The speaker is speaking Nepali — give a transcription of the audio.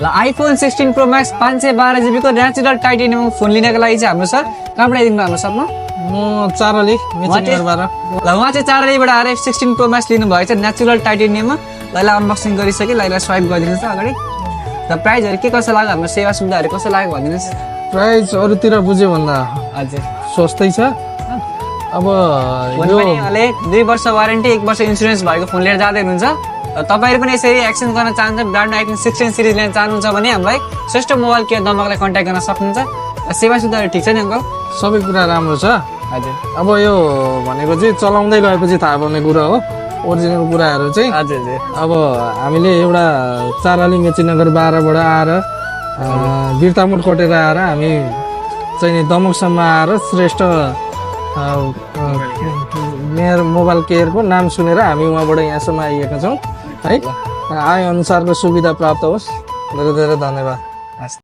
ल आइफोन 16 प्रो म्याक्स 512 GB को नेचुरल टाइटेनियम फोन लिनको लागि चाहिँ हाम्रो सर कहाँबाट आइदिनु हाम्रो सबमा म चारली मेचिनबाट ल उहाँ चाहिँ चारैबाट आएर 16 प्रो म्याक्स लिनुभएको छ नेचुरल टाइटेनियममा ल यसलाई अनबक्सिङ गरिसके ल यसलाई स्वाइप गरिदिनुहोस् अगाडि र प्राइसहरू के कसो लाग्यो हाम्रो सेवा सुविधाहरू कसो लाग्यो भनिदिनुहोस् प्राइस अरूतिर बुझ्यो भन्दा हजुर सस्तै छ अब फोन यो पनि अहिले 2 वर्ष वारेन्टी 1 वर्ष इन्सुरेन्स भएको फोन लिएर जाँदै हुनुहुन्छ तपाईहरु पनि यसरी एक्सचेन्ज गर्न चाहनुहुन्छ ब्रान्ड आइफोन 16 सिरिज लिन चाहनुहुन्छ भने हामीलाई श्रेष्ठ मोबाइल केयर नम्बरलाई कन्ट्याक्ट गर्न सक्नुहुन्छ सेवा सुविधाहरू ठिक छ नि अङ्कल सबै कुरा राम्रो छ हजुर अब यो भनेको चाहिँ चलाउँदै गएपछि थाहा पर्ने कुरा हो ओरिजिनल कुराहरू चाहिँ हजुर हजुर अब हामीले एउटा चारली मेचीनगर 12 बाट आएर बिर्तामोड कटेर आएर हामी चाहिँ नि दमकसम्म आएर श्रेष्ठ मेरो मोबाइल केयरको नाम सुनेर हामी उहाँबाट यहाँसम्म आइएका छौँ है आए अनुसारको सुविधा प्राप्त होस् धेरै धेरै धन्यवाद